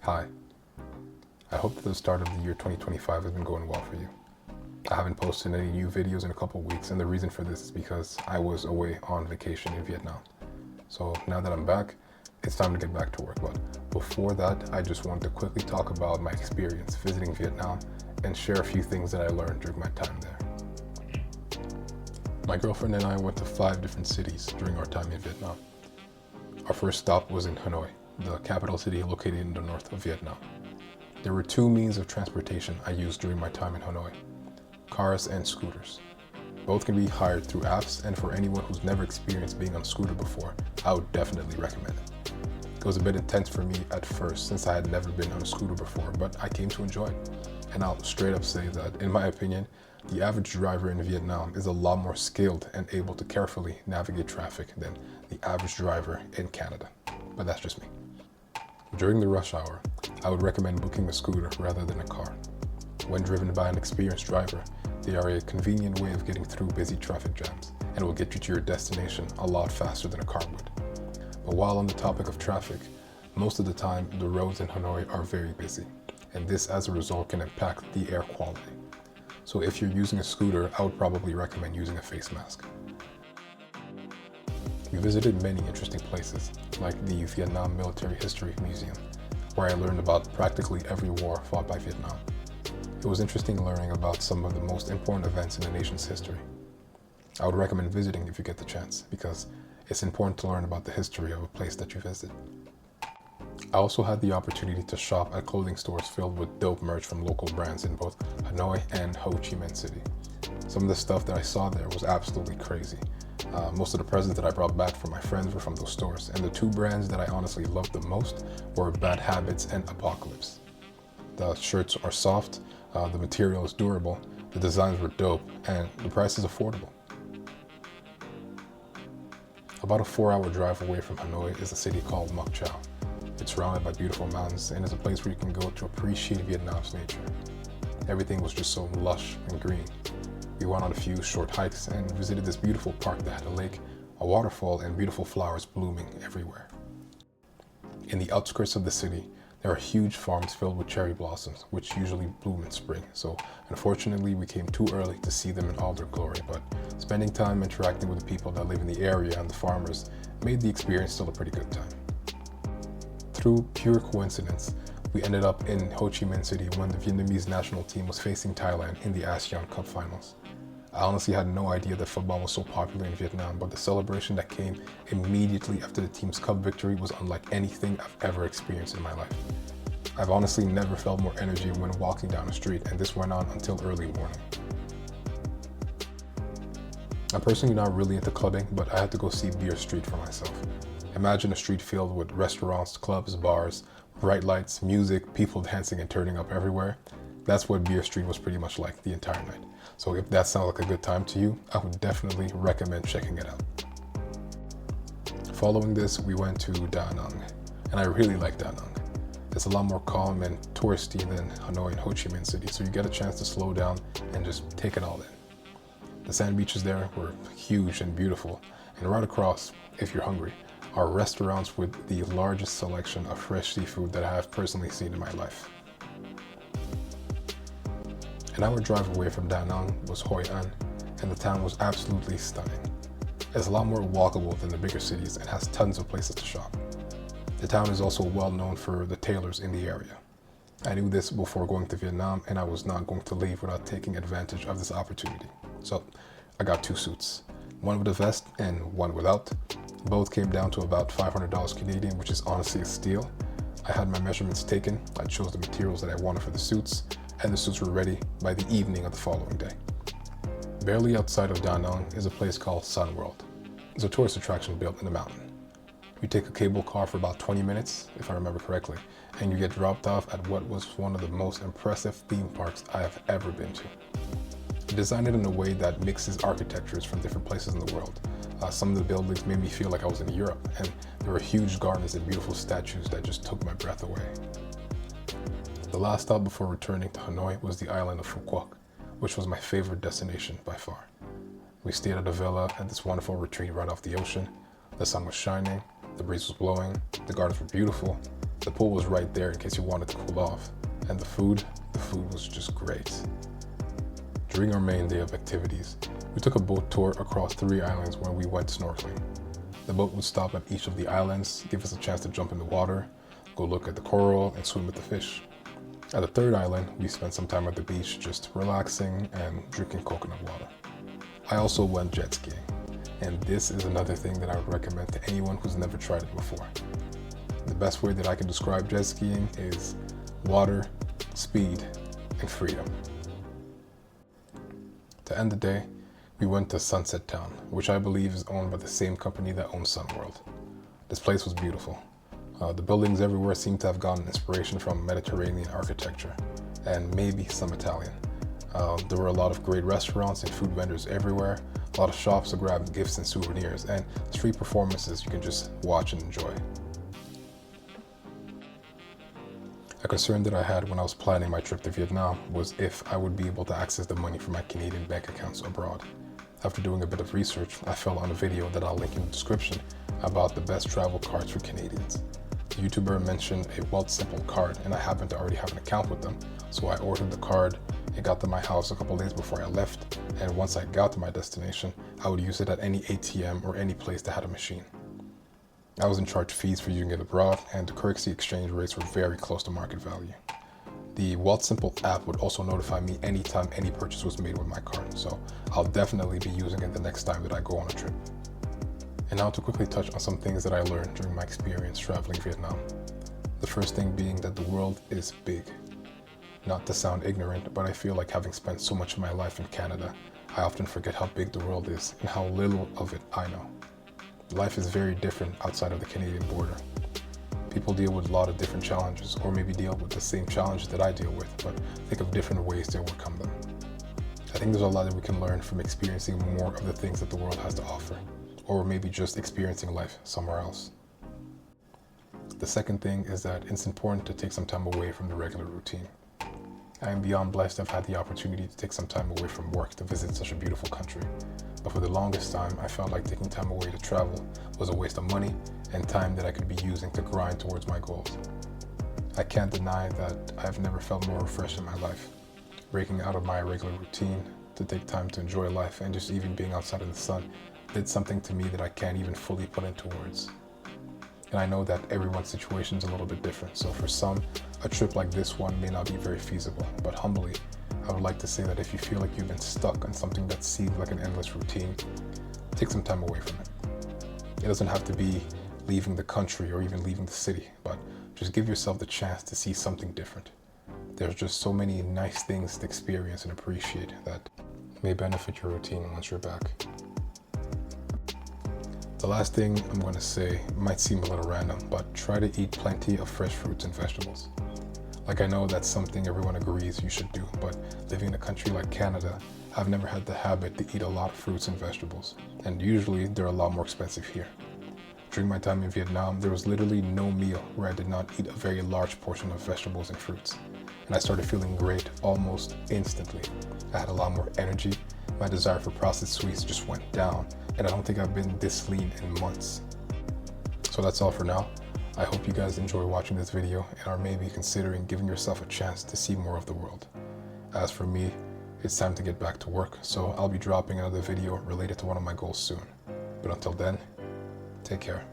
Hi, I hope that the start of the year 2025 has been going well for you. I haven't posted any new videos in a couple of weeks, and the reason for this is because I was away on vacation in Vietnam. So now that I'm back, it's time to get back to work. But before that, I just wanted to quickly talk about my experience visiting Vietnam and share a few things that I learned during my time there. My girlfriend and I went to 5 different cities during our time in Vietnam. Our first stop was in Hanoi, the capital city located in the north of Vietnam. There were 2 means of transportation I used during my time in Hanoi: cars and scooters. Both can be hired through apps, and for anyone who's never experienced being on a scooter before, I would definitely recommend it. It was a bit intense for me at first since I had never been on a scooter before, but I came to enjoy it. And I'll straight up say that, in my opinion, the average driver in Vietnam is a lot more skilled and able to carefully navigate traffic than the average driver in Canada. But that's just me. During the rush hour, I would recommend booking a scooter rather than a car. When driven by an experienced driver, they are a convenient way of getting through busy traffic jams and will get you to your destination a lot faster than a car would. But while on the topic of traffic, most of the time the roads in Hanoi are very busy, and this as a result can impact the air quality. So if you're using a scooter, I would probably recommend using a face mask. We visited many interesting places, like the Vietnam Military History Museum, where I learned about practically every war fought by Vietnam. It was interesting learning about some of the most important events in the nation's history. I would recommend visiting if you get the chance, because it's important to learn about the history of a place that you visit. I also had the opportunity to shop at clothing stores filled with dope merch from local brands in both Hanoi and Ho Chi Minh City. Some of the stuff that I saw there was absolutely crazy. Most of the presents that I brought back from my friends were from those stores, and the 2 brands that I honestly loved the most were Bad Habits and Apocalypse. The shirts are soft, the material is durable, the designs were dope, and the price is affordable. About a 4-hour drive away from Hanoi is a city called Mộc Châu. It's surrounded by beautiful mountains and is a place where you can go to appreciate Vietnam's nature. Everything was just so lush and green. We went on a few short hikes and visited this beautiful park that had a lake, a waterfall, and beautiful flowers blooming everywhere. In the outskirts of the city, there are huge farms filled with cherry blossoms, which usually bloom in spring. So unfortunately, we came too early to see them in all their glory, but spending time interacting with the people that live in the area and the farmers made the experience still a pretty good time. Through pure coincidence, we ended up in Ho Chi Minh City when the Vietnamese national team was facing Thailand in the ASEAN Cup finals. I honestly had no idea that football was so popular in Vietnam, but the celebration that came immediately after the team's cup victory was unlike anything I've ever experienced in my life. I've honestly never felt more energy when walking down the street, and this went on until early morning. I'm personally not really into clubbing, but I had to go see Beer Street for myself. Imagine a street filled with restaurants, clubs, bars, bright lights, music, people dancing and turning up everywhere. That's what Beer Street was pretty much like the entire night. So if that sounds like a good time to you, I would definitely recommend checking it out. Following this, we went to Da Nang, and I really like Da Nang. It's a lot more calm and touristy than Hanoi and Ho Chi Minh City, so you get a chance to slow down and just take it all in. The sand beaches there were huge and beautiful, and right across, if you're hungry, are restaurants with the largest selection of fresh seafood that I have personally seen in my life. An hour drive away from Da Nang was Hội An, and the town was absolutely stunning. It's a lot more walkable than the bigger cities and has tons of places to shop. The town is also well known for the tailors in the area. I knew this before going to Vietnam, and I was not going to leave without taking advantage of this opportunity. So I got 2 suits, one with a vest and one without. Both came down to about $500 Canadian, which is honestly a steal. I had my measurements taken, I chose the materials that I wanted for the suits, and the suits were ready by the evening of the following day. Barely outside of Da Nang is a place called Sun World. It's a tourist attraction built in the mountain. You take a cable car for about 20 minutes, if I remember correctly, and you get dropped off at what was one of the most impressive theme parks I have ever been to. They designed it in a way that mixes architectures from different places in the world. Some of the buildings made me feel like I was in Europe, and there were huge gardens and beautiful statues that just took my breath away. The last stop before returning to Hanoi was the island of Phú Quốc, which was my favorite destination by far. We stayed at a villa at this wonderful retreat right off the ocean. The sun was shining, the breeze was blowing, the gardens were beautiful, The pool was right there in case you wanted to cool off. And the food was just great. During our main day of activities, we took a boat tour across 3 islands where we went snorkeling. The boat would stop at each of the islands, give us a chance to jump in the water, go look at the coral, and swim with the fish. At the 3rd island, we spent some time at the beach just relaxing and drinking coconut water. I also went jet skiing, and this is another thing that I would recommend to anyone who's never tried it before. The best way that I can describe jet skiing is water, speed, and freedom. To end the day, we went to Sunset Town, which I believe is owned by the same company that owns Sunworld. This place was beautiful. The buildings everywhere seemed to have gotten inspiration from Mediterranean architecture, and maybe some Italian. There were a lot of great restaurants and food vendors everywhere, a lot of shops to grab gifts and souvenirs, and street performances you can just watch and enjoy. A concern that I had when I was planning my trip to Vietnam was if I would be able to access the money from my Canadian bank accounts abroad. After doing a bit of research, I fell on a video that I'll link in the description about the best travel cards for Canadians. The YouTuber mentioned a Wealthsimple card, and I happened to already have an account with them, so I ordered the card. It got to my house a couple days before I left, and once I got to my destination, I would use it at any ATM or any place that had a machine. I wasn't charged fees for using it abroad, and the currency exchange rates were very close to market value. The Wealthsimple app would also notify me anytime any purchase was made with my card, so I'll definitely be using it the next time that I go on a trip. And now to quickly touch on some things that I learned during my experience traveling Vietnam. The first thing being that the world is big. Not to sound ignorant, but I feel like having spent so much of my life in Canada, I often forget how big the world is and how little of it I know. Life is very different outside of the Canadian border. People deal with a lot of different challenges, or maybe deal with the same challenges that I deal with, but think of different ways to overcome them. I think there's a lot that we can learn from experiencing more of the things that the world has to offer, or maybe just experiencing life somewhere else. The second thing is that it's important to take some time away from the regular routine. I am beyond blessed to have had the opportunity to take some time away from work to visit such a beautiful country. But for the longest time, I felt like taking time away to travel was a waste of money and time that I could be using to grind towards my goals. I can't deny that I've never felt more refreshed in my life. Breaking out of my regular routine to take time to enjoy life and just even being outside in the sun did something to me that I can't even fully put into words. And I know that everyone's situation is a little bit different, so for some, a trip like this one may not be very feasible, but humbly, I would like to say that if you feel like you've been stuck on something that seems like an endless routine, take some time away from it. It doesn't have to be leaving the country or even leaving the city, but just give yourself the chance to see something different. There's just so many nice things to experience and appreciate that may benefit your routine once you're back. The last thing I'm going to say might seem a little random, but try to eat plenty of fresh fruits and vegetables. Like, I know that's something everyone agrees you should do, but living in a country like Canada, I've never had the habit to eat a lot of fruits and vegetables, and usually they're a lot more expensive here. During my time in Vietnam, there was literally no meal where I did not eat a very large portion of vegetables and fruits, and I started feeling great almost instantly. I had a lot more energy, my desire for processed sweets just went down, and I don't think I've been this lean in months. So that's all for now. I hope you guys enjoy watching this video and are maybe considering giving yourself a chance to see more of the world. As for me, it's time to get back to work, so I'll be dropping another video related to one of my goals soon. But until then, take care.